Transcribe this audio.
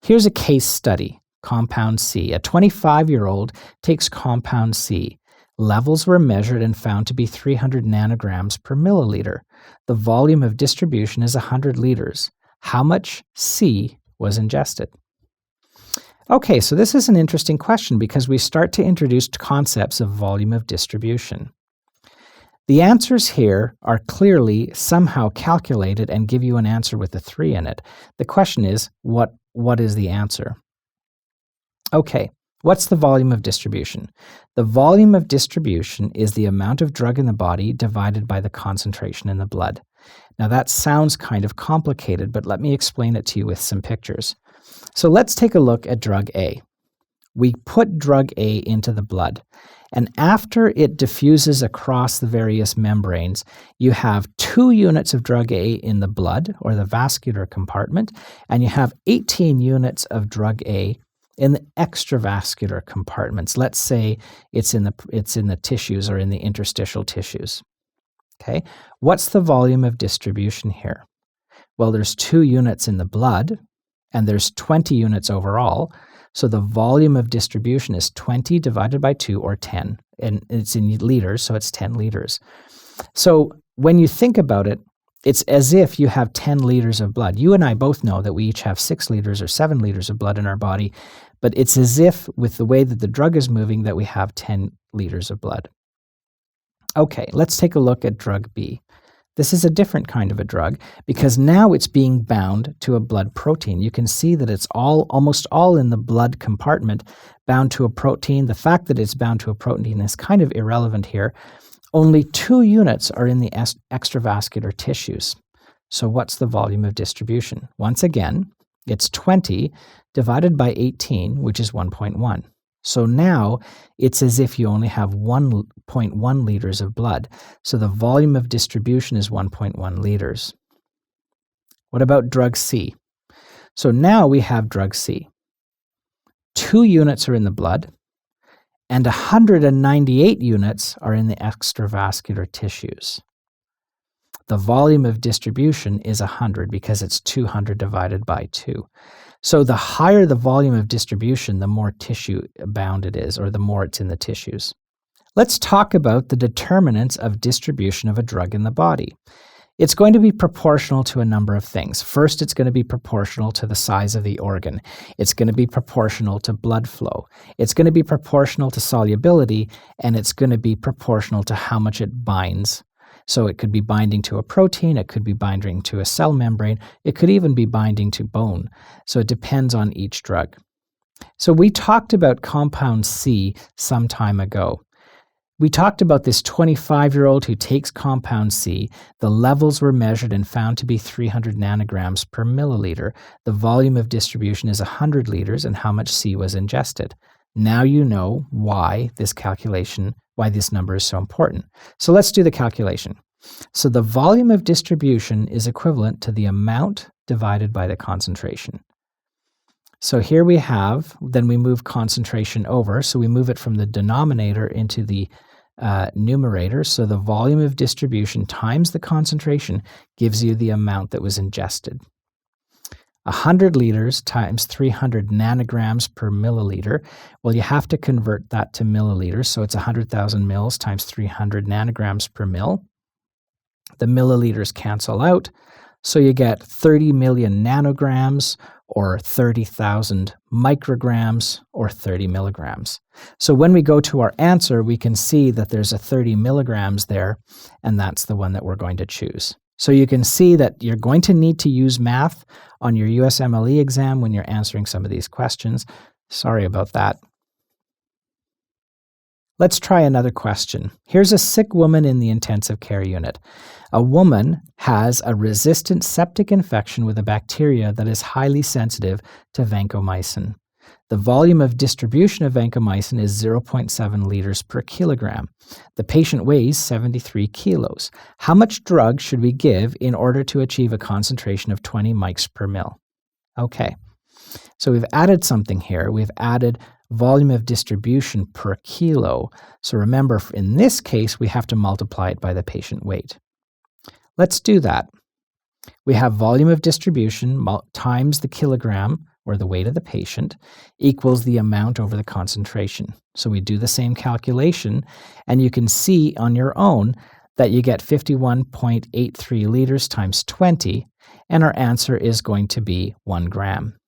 Here's a case study, compound C. A 25-year-old takes compound C. Levels were measured and found to be 300 nanograms per milliliter. The volume of distribution is 100 liters. How much C was ingested? Okay, so this is an interesting question because we start to introduce concepts of volume of distribution. The answers here are clearly somehow calculated and give you an answer with a 3 in it. The question is, what is the answer? Okay, what's the volume of distribution? The volume of distribution is the amount of drug in the body divided by the concentration in the blood. Now that sounds kind of complicated, but let me explain it to you with some pictures. So let's take a look at drug A. We put drug A into the blood, and after it diffuses across the various membranes, you have 2 units of drug A in the blood, or the vascular compartment, and you have 18 units of drug A in the extravascular compartments. Let's say it's in the tissues or in the interstitial tissues. Okay, what's the volume of distribution here? Well, there's 2 units in the blood, and there's 20 units overall. So the volume of distribution is 20 divided by 2, or 10. And it's in liters, so it's 10 liters. So when you think about it, it's as if you have 10 liters of blood. You and I both know that we each have 6 liters or 7 liters of blood in our body, but it's as if with the way that the drug is moving that we have 10 liters of blood. Okay, let's take a look at drug B. This is a different kind of a drug because now it's being bound to a blood protein. You can see that it's almost all in the blood compartment bound to a protein. The fact that it's bound to a protein is kind of irrelevant here. Only 2 units are in the extravascular tissues. So what's the volume of distribution? Once again, it's 20 divided by 18, which is 1.1. So now it's as if you only have 1.1 liters of blood. So the volume of distribution is 1.1 liters. What about drug C? So now we have drug C. 2 units are in the blood, and 198 units are in the extravascular tissues. The volume of distribution is 100 because it's 200 divided by 2. So the higher the volume of distribution, the more tissue bound it is, or the more it's in the tissues. Let's talk about the determinants of distribution of a drug in the body. It's going to be proportional to a number of things. First, it's going to be proportional to the size of the organ. It's going to be proportional to blood flow. It's going to be proportional to solubility, and it's going to be proportional to how much it binds. So it could be binding to a protein, it could be binding to a cell membrane, it could even be binding to bone. So it depends on each drug. So we talked about compound C some time ago. We talked about this 25-year-old who takes compound C. The levels were measured and found to be 300 nanograms per milliliter. The volume of distribution is 100 liters and how much C was ingested. Now you know why this number is so important. So let's do the calculation. So the volume of distribution is equivalent to the amount divided by the concentration. So here we have, then we move concentration over. So we move it from the denominator into the numerator. So the volume of distribution times the concentration gives you the amount that was ingested. 100 liters times 300 nanograms per milliliter. Well, you have to convert that to milliliters. So it's 100,000 mils times 300 nanograms per mil. The milliliters cancel out. So you get 30 million nanograms or 30,000 micrograms or 30 milligrams. So when we go to our answer, we can see that there's a 30 milligrams there, and that's the one that we're going to choose. So you can see that you're going to need to use math on your USMLE exam when you're answering some of these questions. Sorry about that. Let's try another question. Here's a sick woman in the intensive care unit. A woman has a resistant septic infection with a bacteria that is highly sensitive to vancomycin. The volume of distribution of vancomycin is 0.7 liters per kilogram. The patient weighs 73 kilos. How much drug should we give in order to achieve a concentration of 20 mics per mil? Okay, so we've added something here. We've added volume of distribution per kilo. So remember, in this case, we have to multiply it by the patient weight. Let's do that. We have volume of distribution times the kilogram or the weight of the patient, equals the amount over the concentration. So we do the same calculation, and you can see on your own that you get 51.83 liters times 20, and our answer is going to be 1 gram.